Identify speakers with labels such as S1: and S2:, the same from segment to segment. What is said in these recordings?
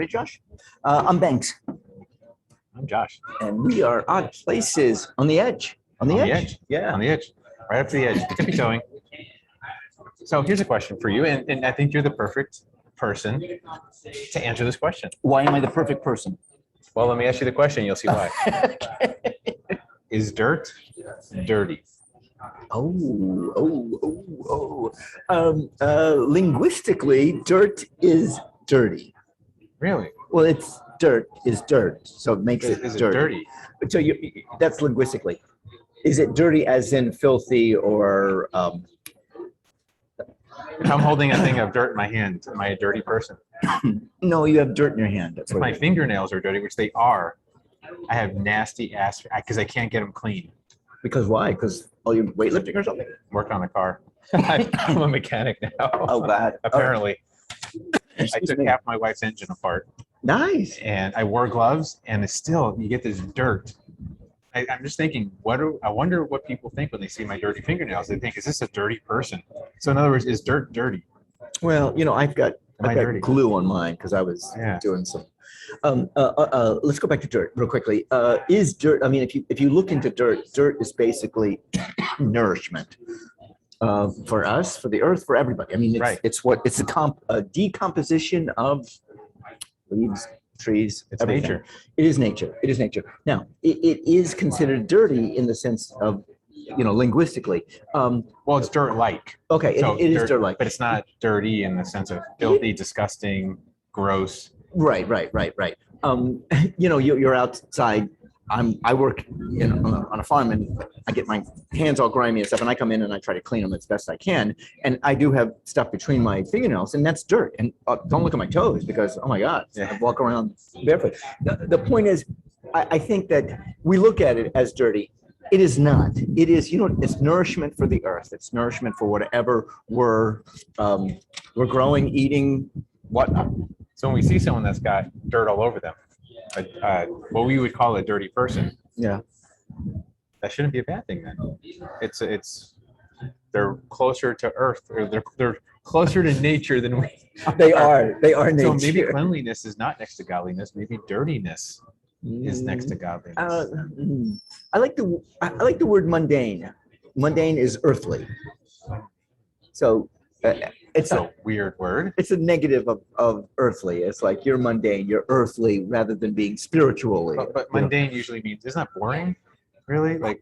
S1: right, Josh? I'm Banks,
S2: I'm Josh.
S1: and we are Odd Places on the edge. On the edge. Yeah.
S2: On the edge. Right up to the edge. Tippy toeing. So here's a question for you, and I think you're the perfect person to answer this question.
S1: Why am I the perfect person?
S2: Well, let me ask you the question. You'll see why. Is dirt dirty?
S1: Linguistically, dirt is dirty.
S2: Really?
S1: Well, it's dirt is dirt, so it makes it
S2: Is it
S1: dirty.
S2: dirty?
S1: So that's linguistically. Is it dirty as in filthy or?
S2: If I'm holding a thing of dirt in my hand, am I a dirty person?
S1: No, you have dirt in your hand. That's
S2: If
S1: what
S2: my
S1: it is.
S2: fingernails are dirty, which they are, I have nasty ass because I can't get them clean.
S1: Because why? Because all you weightlifting or something?
S2: Working on the car. I'm a mechanic now.
S1: Oh, bad.
S2: Apparently. I
S1: Excuse
S2: took
S1: me.
S2: half my wife's engine apart.
S1: Nice.
S2: And I wore gloves, and it's still, you get this dirt. I'm just thinking, I wonder what people think when they see my dirty fingernails. They think, is this a dirty person? So in other words, is dirt dirty?
S1: Well, I've got
S2: dirty?
S1: glue on mine because I was doing some. Let's go back to dirt real quickly. Is dirt? I mean, if you look into dirt, dirt is basically nourishment for us, for the earth, for everybody. I mean, it's a decomposition of leaves, trees,
S2: It's
S1: everything.
S2: nature.
S1: It is nature. It is nature. Now, it is considered dirty in the sense of, linguistically.
S2: Well, it's dirt-like.
S1: Okay,
S2: So
S1: it is dirt-like.
S2: But it's not dirty in the sense of filthy, disgusting, gross.
S1: Right. You're outside. I work on a farm, and I get my hands all grimy and stuff, and I come in and I try to clean them as best I can, and I do have stuff between my fingernails, and that's dirt. And don't look at my toes because, oh my God, I walk around barefoot. The point is, I think that we look at it as dirty. It is not. It is, it's nourishment for the earth. It's nourishment for whatever we're growing, eating, whatnot.
S2: So when we see someone that's got dirt all over them, what we would call a dirty person,
S1: Yeah.
S2: that shouldn't be a bad thing then. They're closer to earth, or they're closer to nature than we
S1: They are nature.
S2: So maybe cleanliness is not next to godliness. Maybe dirtiness is next to godliness.
S1: I like the word mundane. Mundane is earthly. So
S2: It's a weird word.
S1: It's a negative of earthly. It's like you're mundane, you're earthly rather than being spiritually.
S2: But mundane usually means, isn't that boring? Really? Like,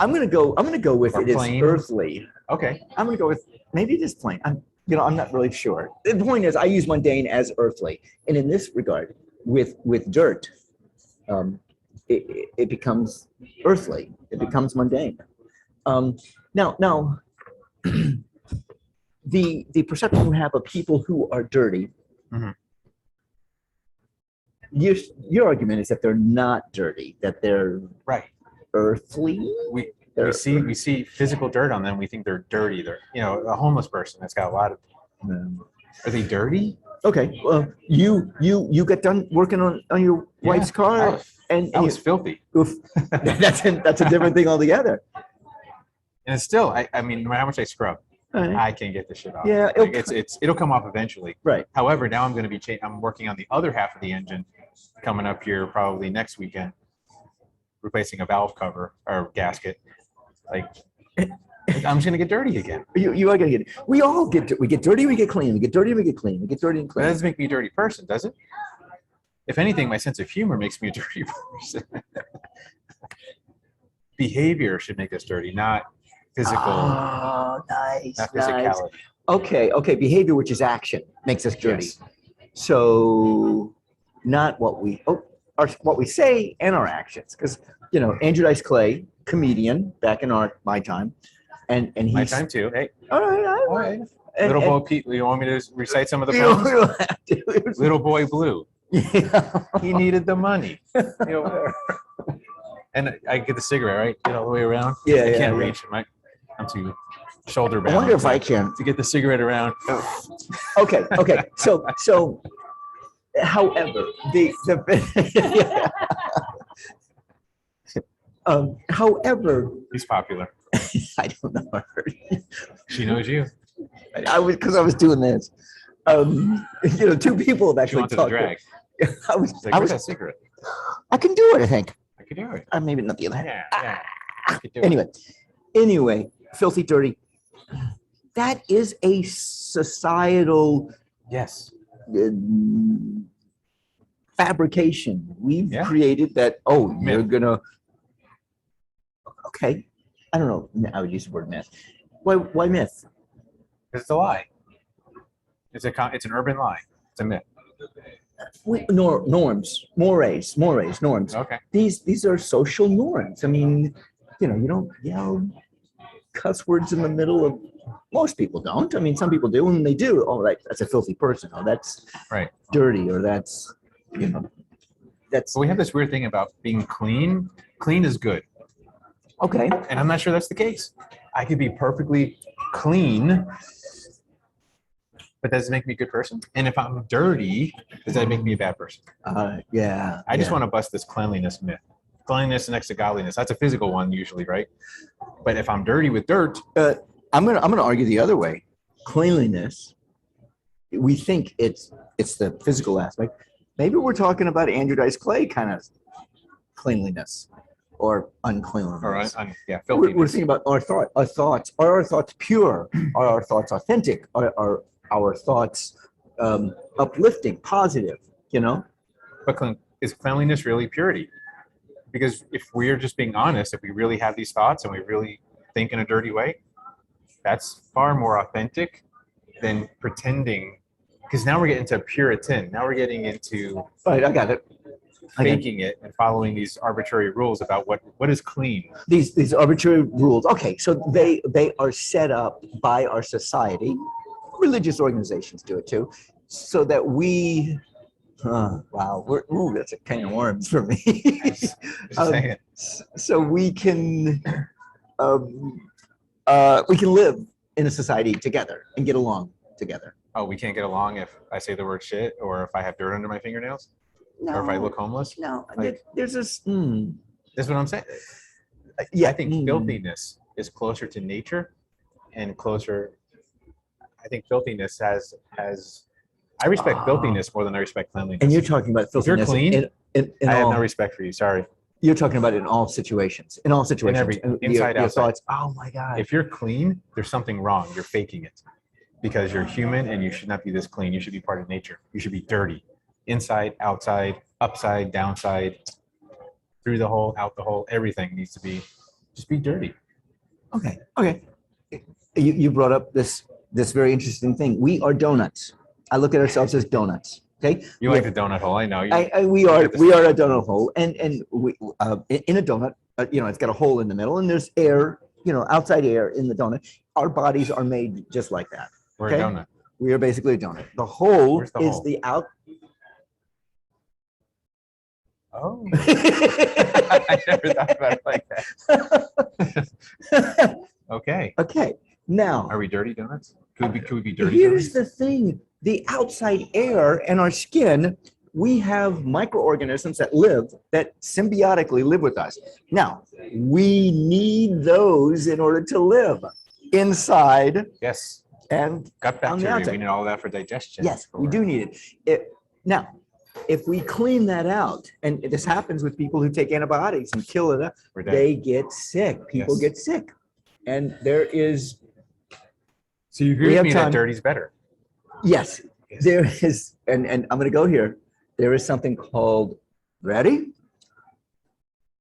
S1: I'm gonna go with it is earthly.
S2: Okay.
S1: I'm gonna go with maybe it is plain. I'm not really sure. The point is I use mundane as earthly. And in this regard, with dirt, it becomes earthly. It becomes mundane. Now the perception you have of people who are dirty,
S2: mm-hmm.
S1: your argument is that they're not dirty, that they're earthly.
S2: We see physical dirt on them. We think they're dirty. They're a homeless person that's got a lot of. Are they dirty?
S1: Okay. Well, you got done working on your wife's car, and
S2: that was filthy.
S1: That's a different thing altogether.
S2: And it's still, I mean, no matter how much I scrub, I can't get the shit off.
S1: Yeah,
S2: it'll come off eventually.
S1: Right.
S2: However, now I'm going to be I'm working on the other half of the engine coming up here probably next weekend, replacing a valve cover or gasket. Like, I'm just going to get dirty again.
S1: You are going to get. We all get. We get dirty. We get clean. We get dirty. We get clean. We get dirty and clean.
S2: That doesn't make me a dirty person, does it? If anything, my sense of humor makes me a dirty person. Behavior should make us dirty, not physical.
S1: Oh, nice.
S2: Not physicality.
S1: Nice. Okay. Behavior, which is action, makes us dirty.
S2: Yes.
S1: So, not what we what we say and our actions, because Andrew Dice Clay, comedian back in my time, and he's
S2: my time too. Hey.
S1: All right.
S2: Little boy Pete, you want me to recite some of the poems? Little boy Blue.
S1: Yeah.
S2: He needed the money. And I get the cigarette, right? Get all the way around.
S1: Yeah,
S2: I can't reach. I'm too shoulder bound.
S1: I wonder if I can.
S2: To get the cigarette around.
S1: Okay. So, however, however,
S2: He's popular.
S1: I don't know.
S2: She knows you.
S1: I was doing this. Two people have
S2: She
S1: actually
S2: wanted to
S1: talked.
S2: drag.
S1: I was,
S2: It's like,
S1: I
S2: where's
S1: was,
S2: that cigarette?
S1: I can do it. I think.
S2: I could do it.
S1: Maybe not the other hand.
S2: Yeah. I could do it.
S1: Anyway, filthy, dirty. That is a societal
S2: Yes.
S1: uh, fabrication we've
S2: Yeah.
S1: created. That you're
S2: Myth.
S1: gonna. Okay, I don't know. I would use the word myth. Why myth?
S2: It's a lie. It's an urban lie. It's a myth.
S1: Norms, norms.
S2: Okay.
S1: These are social norms. I mean, you don't yell cuss words in the middle of. Most people don't. I mean, some people do, and they do. Oh, that's a filthy person. Oh, that's
S2: Right.
S1: dirty, or that's that's
S2: So we have this weird thing about being clean. Clean is good.
S1: okay.
S2: And I'm not sure that's the case. I could be perfectly clean, but does it make me a good person? And if I'm dirty, does that make me a bad person?
S1: Yeah.
S2: I just want to bust this cleanliness myth. Cleanliness next to godliness. That's a physical one usually, right? But if I'm dirty with dirt,
S1: I'm gonna argue the other way. Cleanliness. We think it's the physical aspect. Maybe we're talking about Andrew Dice Clay kind of cleanliness or uncleanliness.
S2: or
S1: We're
S2: filthiness.
S1: thinking about our thoughts. Are our thoughts pure? Are our thoughts authentic? Are our thoughts uplifting, positive?
S2: But is cleanliness really purity? Because if we're just being honest, if we really have these thoughts and we really think in a dirty way, that's far more authentic than pretending. Because now we're getting into Puritan. Now we're getting into
S1: Right, I got it.
S2: faking it and following these arbitrary rules about what is clean.
S1: These arbitrary rules. Okay, so they are set up by our society. Religious organizations do it too, so that we. Wow, that's a can of worms for me.
S2: Just saying.
S1: So we can live in a society together and get along together.
S2: Oh, we can't get along if I say the word shit or if I have dirt under my fingernails or if I look homeless.
S1: No,
S2: Like-
S1: there's this.
S2: That's what I'm saying.
S1: Yeah,
S2: I think filthiness is closer to nature and closer. I think filthiness has. I respect filthiness more than I respect cleanliness.
S1: And you're talking about
S2: If you're
S1: filthiness.
S2: clean,
S1: in
S2: I have
S1: all,
S2: no respect for you. Sorry.
S1: You're talking about it in all situations. In all situations.
S2: Inside,
S1: your
S2: outside.
S1: thoughts. Oh my God.
S2: If you're clean, there's something wrong. You're faking it because you're human and you should not be this clean. You should be part of nature. You should be dirty. Inside, outside, upside, downside, through the hole, out the hole. Everything needs to be just be dirty.
S1: Okay. You brought up this very interesting thing. We are donuts. I look at ourselves as donuts. Okay.
S2: You like the donut hole. I know.
S1: We are a donut hole, and we in a donut, it's got a hole in the middle, and there's air, outside air in the donut. Our bodies are made just like that.
S2: We're
S1: Okay?
S2: a donut.
S1: We are basically a donut. The hole
S2: Where's the
S1: is
S2: hole?
S1: the out.
S2: Oh. I never thought about it like that. Okay.
S1: Okay. Now,
S2: Are we dirty donuts? Could we be dirty
S1: here's
S2: donuts?
S1: the thing: the outside air and our skin. We have microorganisms that symbiotically live with us. Now, we need those in order to live inside
S2: Yes.
S1: and
S2: Gut
S1: On the
S2: bacteria.
S1: outside.
S2: We need all that for digestion.
S1: yes, we do need it. Now, if we clean that out, and this happens with people who take antibiotics and kill it up,
S2: We're dead.
S1: they get sick. People
S2: Yes.
S1: get sick. And there is,
S2: So you agree
S1: we
S2: with
S1: have
S2: me
S1: time.
S2: that dirty's better?
S1: yes, there is, and I'm going to go here. There is something called, ready?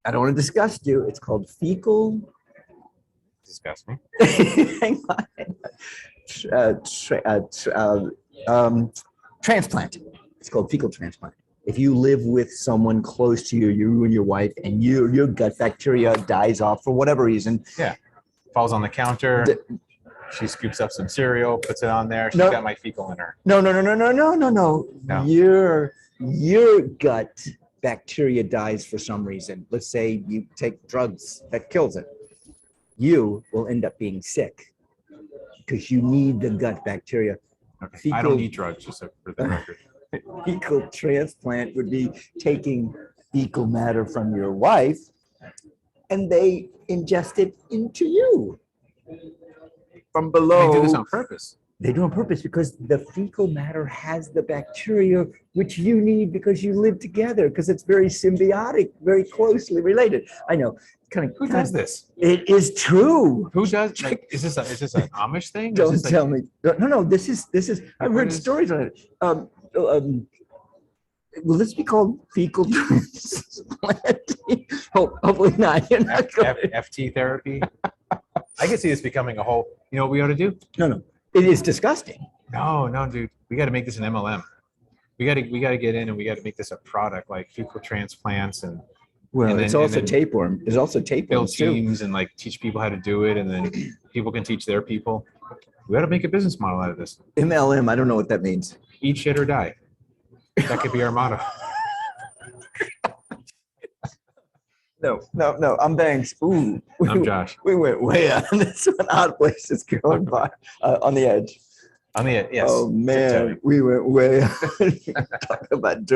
S1: I don't want to disgust you. It's called fecal.
S2: Disgust me.
S1: Hang on. Transplant. It's called fecal transplant. If you live with someone close to you and your wife, and your gut bacteria dies off for whatever reason,
S2: Falls on the counter.
S1: The-
S2: She scoops up some cereal, puts it on there. She's
S1: No.
S2: got my fecal in her.
S1: no.
S2: No.
S1: Your gut bacteria dies for some reason. Let's say you take drugs that kills it. You will end up being sick because you need the gut bacteria.
S2: Okay. I
S1: Fecal-
S2: don't need drugs, just for the record.
S1: Fecal transplant would be taking fecal matter from your wife and they ingest it into you from below.
S2: They do this on purpose.
S1: They do on purpose because the fecal matter has the bacteria which you need because you live together, because it's very symbiotic, very closely related. I know,
S2: Who does this?
S1: It is true.
S2: Who does? Like, is this an Amish thing? Or is
S1: Don't
S2: this like,
S1: tell me. No. This is. I've
S2: What
S1: heard
S2: is-
S1: stories on it. Will this be called fecal transplanting? Hopefully not. You're not going.
S2: FT therapy? I can see this becoming a whole. You know what we ought to do?
S1: No. It is disgusting.
S2: No, dude. We got to make this an MLM. We got to get in and we got to make this a product like fecal transplants and
S1: Well,
S2: And
S1: it's
S2: then-
S1: also
S2: and then
S1: tapeworm. There's also
S2: build
S1: tapeworms too.
S2: teams and like teach people how to do it, and then people can teach their people. We got to make a business model out of this.
S1: MLM. I don't know what that means.
S2: Eat shit or die. That could be our motto.
S1: No. I'm Banks. Ooh.
S2: I'm Josh.
S1: We went way on this one. Odd places going by on the edge.
S2: On the yes.
S1: Oh man,
S2: tiptoeing.
S1: we went way on. Talk about dirt.